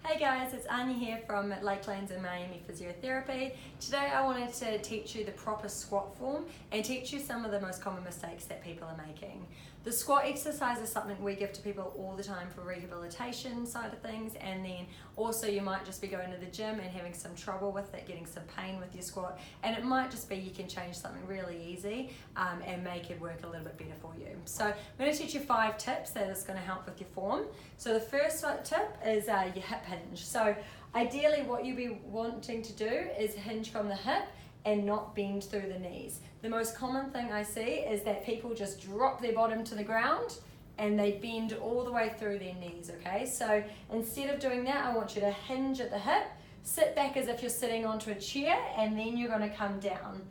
Hey guys, it's Anya here from Lakelands in Miami Physiotherapy. Today I wanted to teach you the proper squat form and teach you some of the most common mistakes that people are making. The squat exercise is something we give to people all the time for rehabilitation side of things, and then also you might just be going to the gym and having some trouble with it, getting some pain with your squat, and it might just be you can change something really easy and make it work a little bit better for you. So I'm going to teach you 5 tips that is going to help with your form. So the first tip is your hip hinge. So ideally what you'll be wanting to do is hinge from the hip and not bend through the knees. The most common thing I see is that people just drop their bottom to the ground and they bend all the way through their knees, okay? So instead of doing that, I want you to hinge at the hip, sit back as if you're sitting onto a chair, and then you're gonna come down.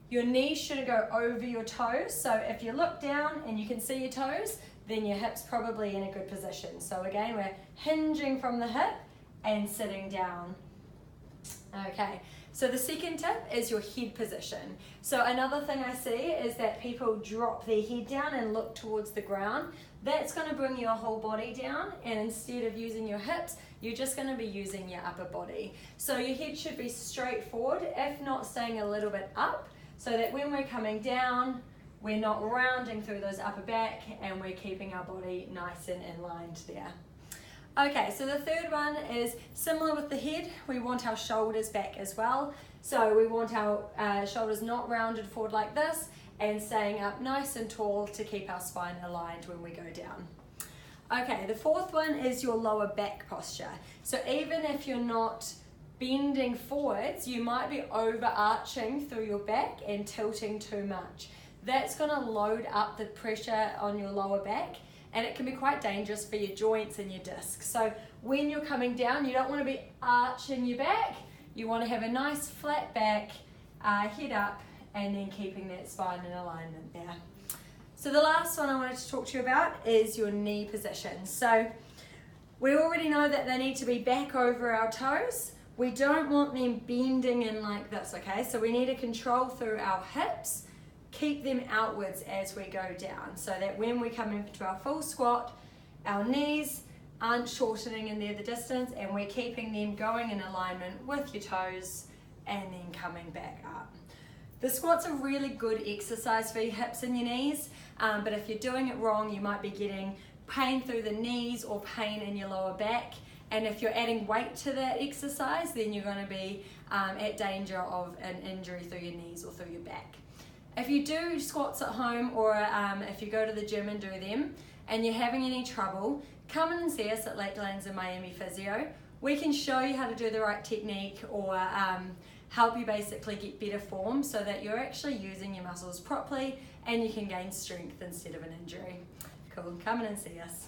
Your knees shouldn't go over your toes, so if you look down and you can see your toes, then your hip's probably in a good position. So again, we're hinging from the hip and sitting down. Okay, so the second tip is your head position. So another thing I see is that people drop their head down and look towards the ground. That's going to bring your whole body down, and instead of using your hips, you're just going to be using your upper body. So your head should be straight forward, if not staying a little bit up, so that when we're coming down, we're not rounding through those upper back and we're keeping our body nice and aligned there. Okay, so the third one is similar with the head. We want our shoulders back as well. So we want our shoulders not rounded forward like this and staying up nice and tall to keep our spine aligned when we go down. Okay, the fourth one is your lower back posture. So even if you're not bending forwards, you might be overarching through your back and tilting too much. That's going to load up the pressure on your lower back, and it can be quite dangerous for your joints and your discs. So when you're coming down, you don't want to be arching your back. You want to have a nice flat back, head up, and then keeping that spine in alignment there. So the last one I wanted to talk to you about is your knee position. So we already know that they need to be back over our toes. We don't want them bending in like this, okay? So we need to control through our hips, keep them outwards as we go down, so that when we come into our full squat, our knees aren't shortening in there the distance, and we're keeping them going in alignment with your toes and then coming back up. The squat's a really good exercise for your hips and your knees, but if you're doing it wrong, you might be getting pain through the knees or pain in your lower back. And if you're adding weight to that exercise, then you're going to be at danger of an injury through your knees or through your back. If you do squats at home, or if you go to the gym and do them and you're having any trouble, come in and see us at Lakelands in Miami Physio. We can show you how to do the right technique, or help you basically get better form so that you're actually using your muscles properly and you can gain strength instead of an injury. Cool, come in and see us.